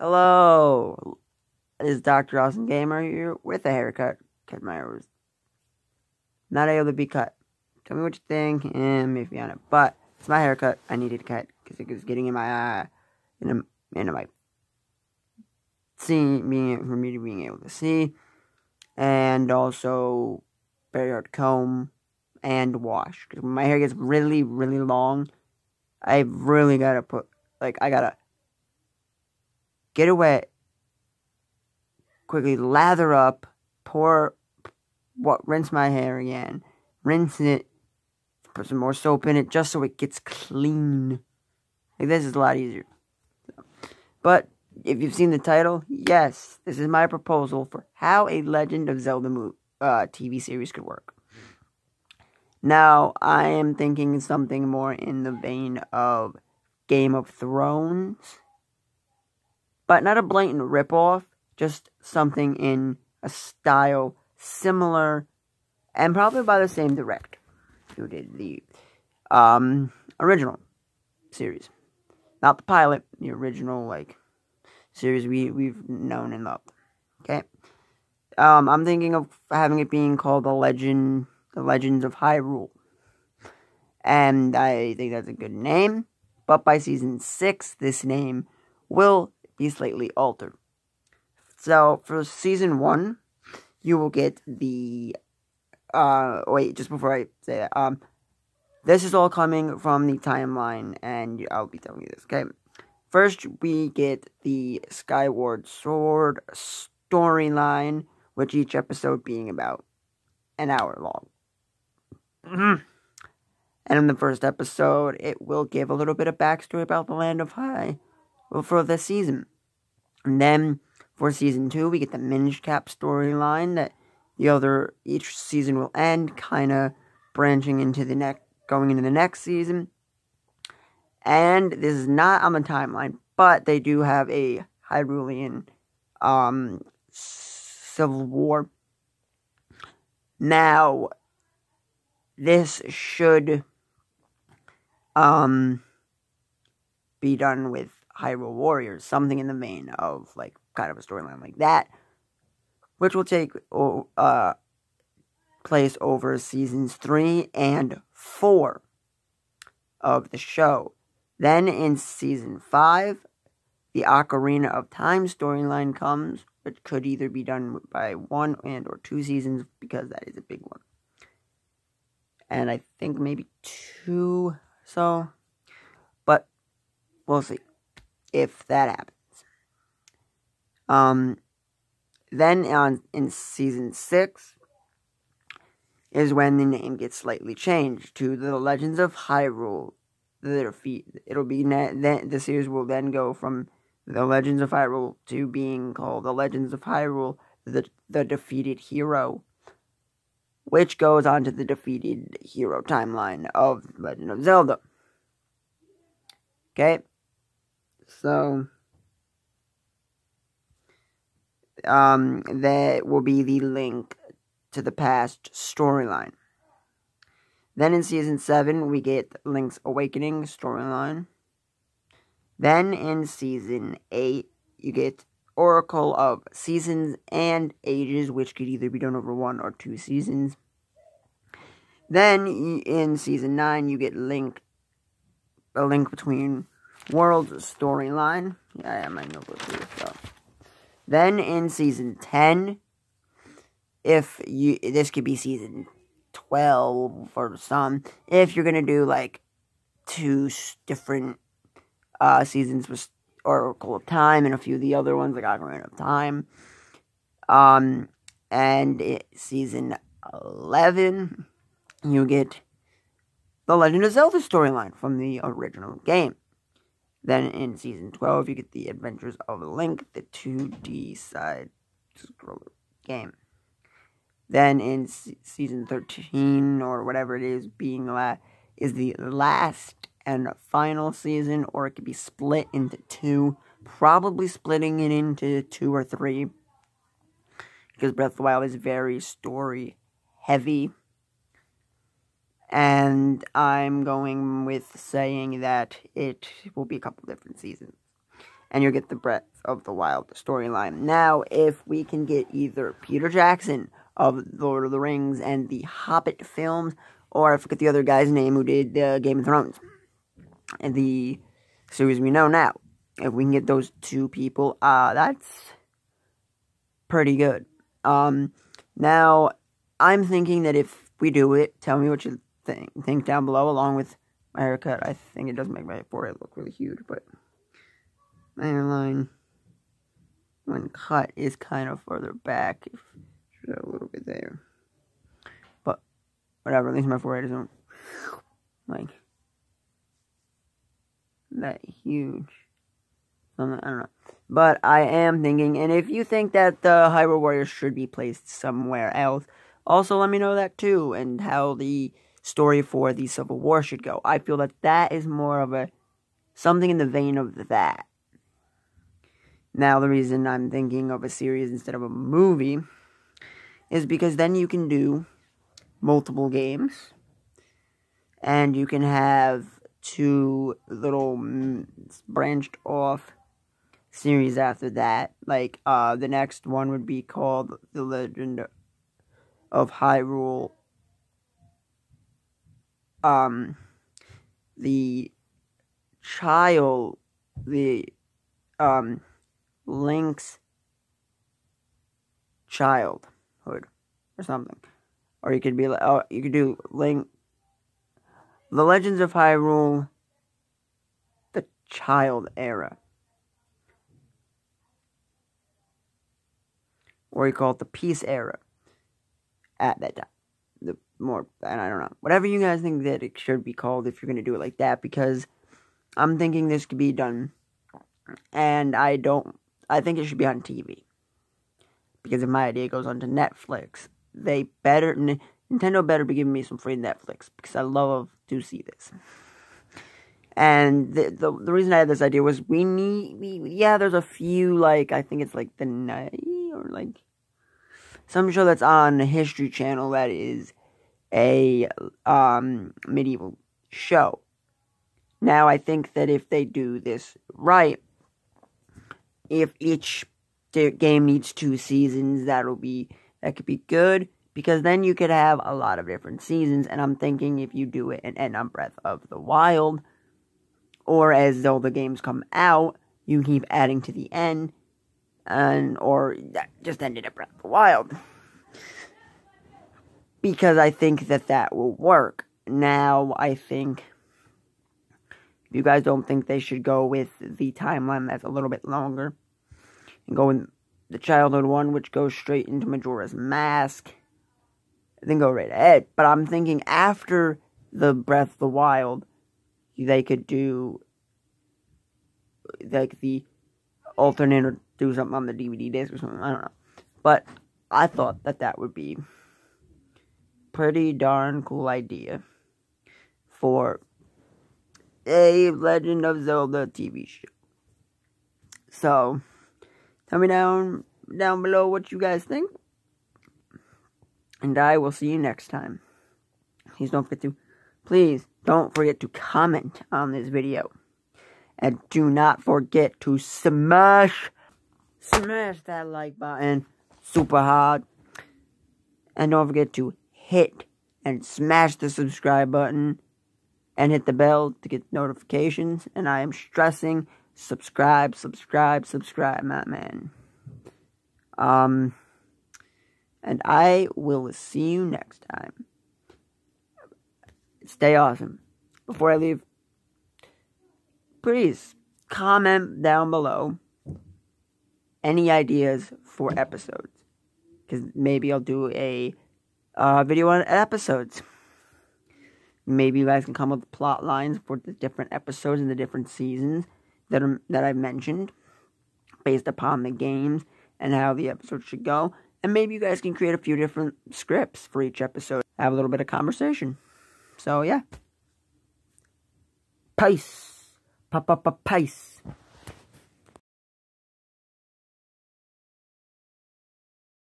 Hello, this is Dr. Awesome Gamer here with a haircut. Cut my ears. Not able to be cut. Tell me what you think and maybe on it. But it's my haircut. I needed to cut because it was getting in my eye, into my see, for me to being able to see, and also very hard to comb and wash. Because when my hair gets really, really long, I really gotta I gotta get it wet, quickly lather up, rinse my hair again, rinse it, put some more soap in it just so it gets clean. Like, this is a lot easier. But if you've seen the title, yes, this is my proposal for how a Legend of Zelda TV series could work. Now, I am thinking something more in the vein of Game of Thrones, but not a blatant ripoff, just something in a style similar, and probably by the same director who did the original series. Not the pilot, the original, series we've known and loved. Okay? I'm thinking of having it being called The Legends of Hyrule. And I think that's a good name. But by season 6, this name will be slightly altered. So, for season 1, you will get the... wait, just before I say that, this is all coming from the timeline, and I'll be telling you this, okay? First, we get the Skyward Sword storyline, with each episode being about an hour long. And in the first episode, it will give a little bit of backstory about the Land of Hyrule for this season. And then, for season 2, we get the Minish Cap storyline that each season will end, kind of branching into going into the next season. And this is not on the timeline, but they do have a Hyrulean civil war. Now, this should be done with Hyrule Warriors, something in the vein of kind of a storyline like that, which will take place over seasons 3 and 4 of the show. Then in season 5, the Ocarina of Time storyline comes, which could either be done by 1 and or 2 seasons, because that is a big one. And I think maybe 2, so, but we'll see if that happens. Then in season 6 is when the name gets slightly changed to The Legends of Hyrule. The series will then go from The Legends of Hyrule to being called The Legends of Hyrule, the Defeated Hero, which goes on to the Defeated Hero timeline of Legend of Zelda. Okay? So, that will be the Link to the Past storyline. Then in season 7, we get Link's Awakening storyline. Then in season 8, you get Oracle of Seasons and Ages, which could either be done over 1 or 2 seasons. Then in season 9, you get A Link Between Worlds storyline. Yeah, I have my notebook here, so. Then in season 10, this could be season 12 for some, if you're gonna do 2 different seasons with Oracle of Time and a few of the other ones like Ocarina of Time. And season 11, you get the Legend of Zelda storyline from the original game. Then in season 12, you get the Adventures of Link, the 2D side-scroller game. Then in season 13, or whatever it is, is the last and final season, or it could be split into 2, probably splitting it into 2 or 3, because Breath of the Wild is very story-heavy. And I'm going with saying that it will be a couple different seasons. and you'll get the Breath of the Wild storyline. Now, if we can get either Peter Jackson of Lord of the Rings and the Hobbit films, or I forget the other guy's name who did Game of Thrones, and the series we know now. If we can get those two people, that's pretty good. Now, I'm thinking that if we do it, tell me what you think down below, along with my haircut. I think it does make my forehead look really huge, but my hairline, when cut, is kind of further back. Should have a little bit there. But, whatever, at least my forehead isn't, like, that huge. I don't know. But I am thinking, and if you think that the Hyrule Warriors should be placed somewhere else, also let me know that too, and how the story for the Civil War should go. I feel that that is more of a, something in the vein of that. Now, the reason I'm thinking of a series instead of a movie is because then you can do multiple games, and you can have two little branched off series after that. Like, the next one would be called The Legend of Hyrule. Link's childhood, or something. Or you could be like, you could do Link, The Legends of Hyrule, the Child Era. Or you call it the Peace Era. At that time. And I don't know. Whatever you guys think that it should be called if you're going to do it like that. Because I'm thinking this could be done. And I think it should be on TV. Because if my idea goes onto Netflix, Nintendo better be giving me some free Netflix. Because I love to see this. And the reason I had this idea was there's a few, like, I think it's like The Night, or like some show that's on the History Channel that is a medieval show. Now, I think that if they do this right, if each game needs 2 seasons, that could be good, because then you could have a lot of different seasons. And I'm thinking if you do it and end on Breath of the Wild, or as Zelda games come out, you keep adding to the end, or just end it at Breath of the Wild. Because I think that will work. Now, I think, if you guys don't think they should go with the timeline that's a little bit longer, and go in the childhood one, which goes straight into Majora's Mask, then go right ahead. But I'm thinking after the Breath of the Wild, they could do, like, the alternate, or do something on the DVD disc or something, I don't know. But I thought that would be pretty darn cool idea for a Legend of Zelda TV show. So, tell me down below what you guys think. And I will see you next time. Please don't forget to comment on this video. And do not forget to smash that like button super hard. And don't forget to hit and smash the subscribe button. And hit the bell to get notifications. And I am stressing, subscribe, my man. And I will see you next time. Stay awesome. Before I leave, please comment down below any ideas for episodes. Because maybe I'll do a video on episodes. Maybe you guys can come up with plot lines for the different episodes and the different seasons that I've mentioned, based upon the games and how the episode should go. And maybe you guys can create a few different scripts for each episode. Have a little bit of conversation. So, yeah. Peace. Peace.